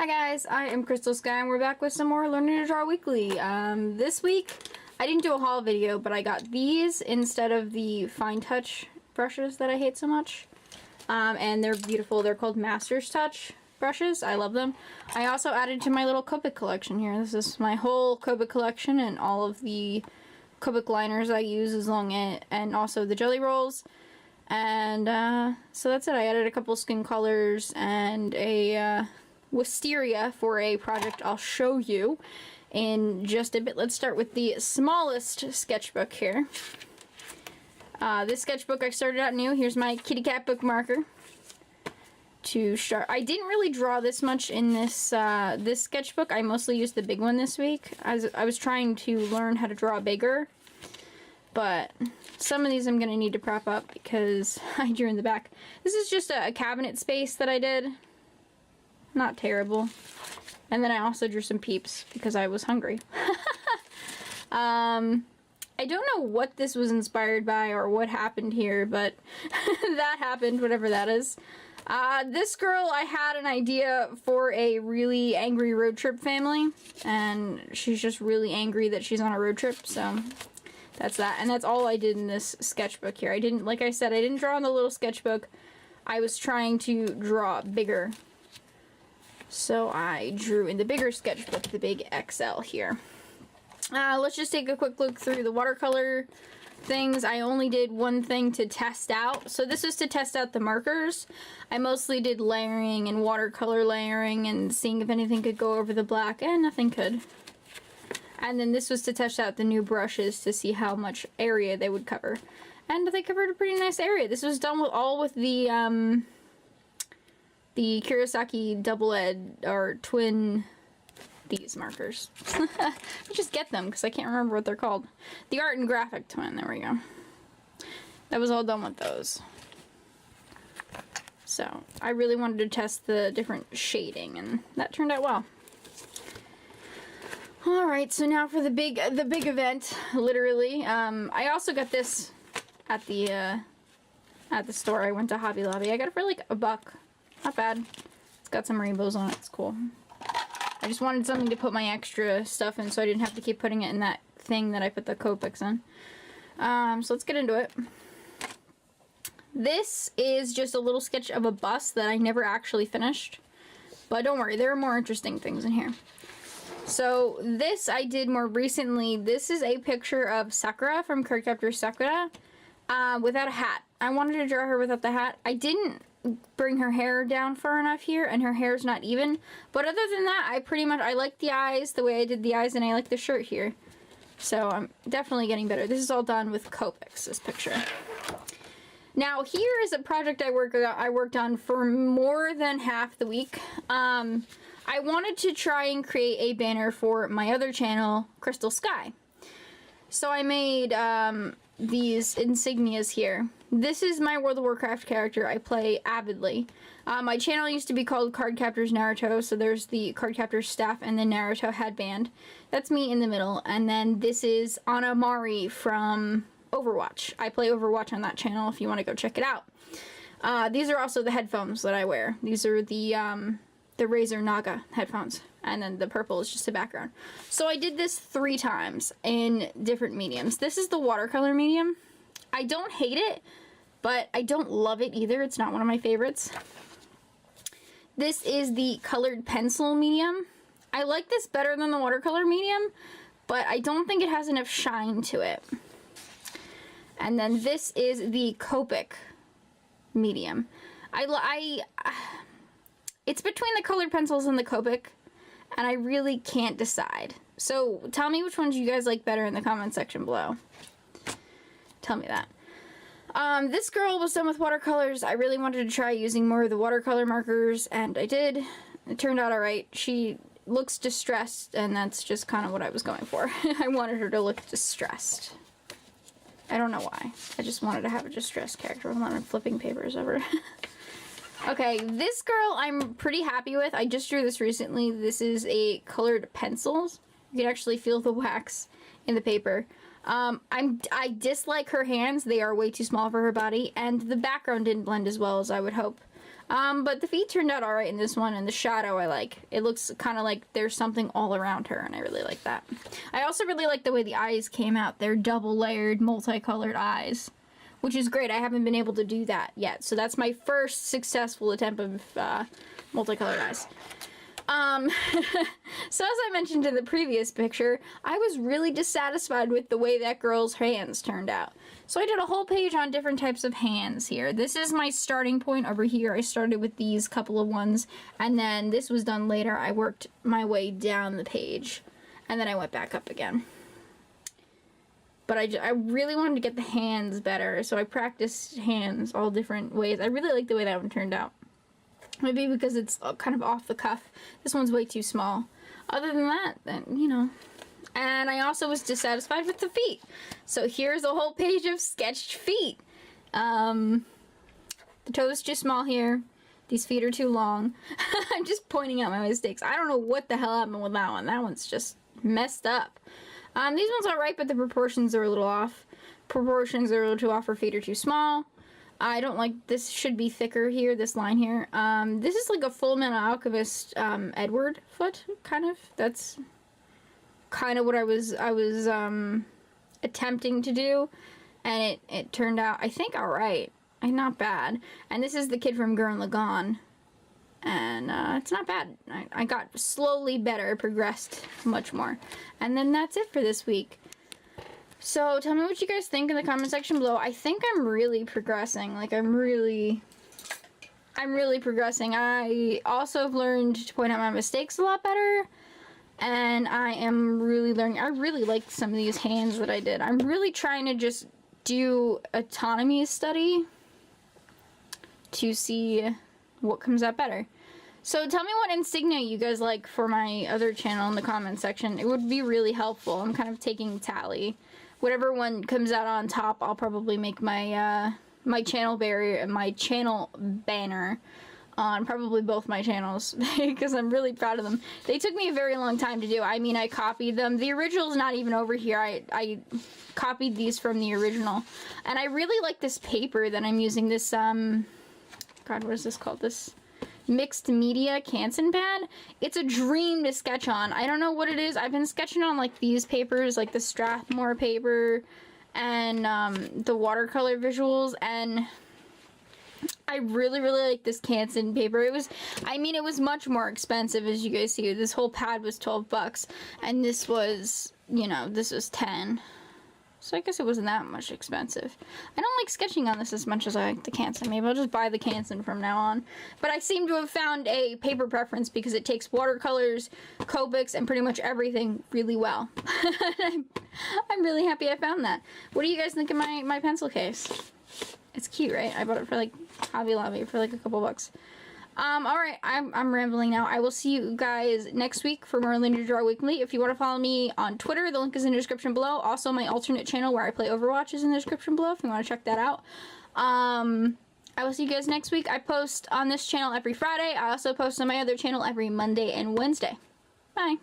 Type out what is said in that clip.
Hi guys, I am Crystal Sky and we're back with some more Learning to Draw Weekly. This week, I didn't do a haul video, but I got these instead of the Fine Touch brushes that I hate so much. And they're beautiful. They're called Master's Touch brushes. I love them. I also added to my little Copic collection here. This is my whole Copic collection and all of the Copic liners I use and also the jelly rolls. And so that's it. I added a couple skin colors and a wisteria for a project I'll show you in just a bit. Let's start with the smallest sketchbook here. This sketchbook I started out new. Here's my kitty cat book marker to start. I didn't really draw this much in this this sketchbook. I mostly used the big one this week. I was trying to learn how to draw bigger, but some of these I'm going to need to prop up because I drew in the back. This is just a cabinet space that I did. Not terrible. And then I also drew some peeps because I was hungry. I don't know what this was inspired by or what happened here, but that happened, whatever that is. This girl, I had an idea for a really angry road trip family, and she's just really angry that she's on a road trip, so that's that. And that's all I did in this sketchbook here. I didn't, like I said, I didn't draw in the little sketchbook. I was trying to draw bigger. So I drew in the bigger sketchbook, the big XL here. Let's just take a quick look through the watercolor things. I only did one thing to test out. So this is to test out the markers. I mostly did layering and watercolor layering and seeing if anything could go over the black, and nothing could. And then this was to test out the new brushes to see how much area they would cover. And they covered a pretty nice area. This was done with the Kuretake double-edged or twin these markers. I just get them because I can't remember what they're called. The Art and Graphic twin, there we go. That was all done with those. So I really wanted to test the different shading, and that turned out well. Alright, so now for the big event, literally. I also got this at the store. I went to Hobby Lobby. I got it for like $1. Not bad. It's got some rainbows on it. It's cool. I just wanted something to put my extra stuff in so I didn't have to keep putting it in that thing that I put the Copics in. So let's get into it. This is just a little sketch of a bus that I never actually finished. But don't worry, there are more interesting things in here. So this I did more recently. This is a picture of Sakura from Cardcaptor Sakura without a hat. I wanted to draw her without the hat. I didn't bring her hair down far enough here, and her hair's not even. But other than that, I like the eyes, the way I did the eyes, and I like the shirt here. So I'm definitely getting better. This is all done with Copics, this picture. Now here is a project I worked on for more than half the week. I wanted to try and create a banner for my other channel, Crystal Sky. So I made these insignias here. This is my World of Warcraft character I play avidly. My channel used to be called Cardcaptor's Naruto, so there's the Cardcaptor staff and the Naruto headband. That's me in the middle, and then this is Ana Mari from Overwatch. I play Overwatch on that channel if you want to go check it out. These are also the headphones that I wear. These are the Razer Naga headphones, and then the purple is just a background. So I did this 3 times in different mediums. This is the watercolor medium. I don't hate it, but I don't love it either. It's not one of my favorites. This is the colored pencil medium. I like this better than the watercolor medium, but I don't think it has enough shine to it. And then this is the Copic medium. It's between the colored pencils and the Copic, and I really can't decide. So tell me which ones you guys like better in the comment section below. Tell me that. This girl was done with watercolors. I really wanted to try using more of the watercolor markers, and I did. It turned out alright. She looks distressed, and that's just kind of what I was going for. I wanted her to look distressed. I don't know why. I just wanted to have a distressed character. I'm not flipping papers over. Okay, this girl I'm pretty happy with. I just drew this recently. This is a colored pencils. You can actually feel the wax in the paper. I dislike her hands. They are way too small for her body, and the background didn't blend as well as I would hope. But the feet turned out alright in this one, and the shadow I like. It looks kind of like there's something all around her, and I really like that. I also really like the way the eyes came out. They're double-layered, multicolored eyes, which is great. I haven't been able to do that yet, so that's my first successful attempt of multicolored eyes. So as I mentioned in the previous picture, I was really dissatisfied with the way that girl's hands turned out. So I did a whole page on different types of hands here. This is my starting point over here. I started with these couple of ones, and then this was done later. I worked my way down the page, and then I went back up again. But I really wanted to get the hands better, so I practiced hands all different ways. I really like the way that one turned out. Maybe because it's kind of off the cuff. This one's way too small. Other than that, then, you know. And I also was dissatisfied with the feet. So here's a whole page of sketched feet. The toe's too small here. These feet are too long. I'm just pointing out my mistakes. I don't know what the hell happened with that one. That one's just messed up. These ones are right, but the proportions are a little off. Proportions are a little too off. Her feet are too small. I don't like, this should be thicker here, this line here. This is like a Fullmetal Alchemist Edward foot, kind of. That's kind of what I was attempting to do, and it turned out, I think, alright. Not bad. And this is the kid from Gurren Lagann, and it's not bad. I got slowly better, progressed much more. And then that's it for this week. So tell me what you guys think in the comment section below. I think I'm really progressing. Like, I'm really progressing. I also have learned to point out my mistakes a lot better. And I am really learning. I really like some of these hands that I did. I'm really trying to just do autonomy study to see what comes out better. So tell me what insignia you guys like for my other channel in the comment section. It would be really helpful. I'm kind of taking tally. Whatever one comes out on top, I'll probably make my my channel banner on probably both my channels because I'm really proud of them. They took me a very long time to do. I mean, I copied them. The original's not even over here. I copied these from the original, and I really like this paper that I'm using. This God, what is this called? This mixed media Canson pad. It's a dream to sketch on. I don't know what it is. I've been sketching on like these papers, like the Strathmore paper and the watercolor visuals, and I really like this Canson paper. It was, I mean, it was much more expensive, as you guys see. This whole pad was 12 bucks, and this was, you know, this was 10. So I guess it wasn't that much expensive. I don't like sketching on this as much as I like the Canson. Maybe I'll just buy the Canson from now on. But I seem to have found a paper preference because it takes watercolors, Copics, and pretty much everything really well. I'm really happy I found that. What do you guys think of my pencil case? It's cute, right? I bought it for like Hobby Lobby for like a couple bucks. Alright, I'm rambling now. I will see you guys next week for more Linear Draw Weekly. If you want to follow me on Twitter, the link is in the description below. Also, my alternate channel where I play Overwatch is in the description below if you want to check that out. I will see you guys next week. I post on this channel every Friday. I also post on my other channel every Monday and Wednesday. Bye.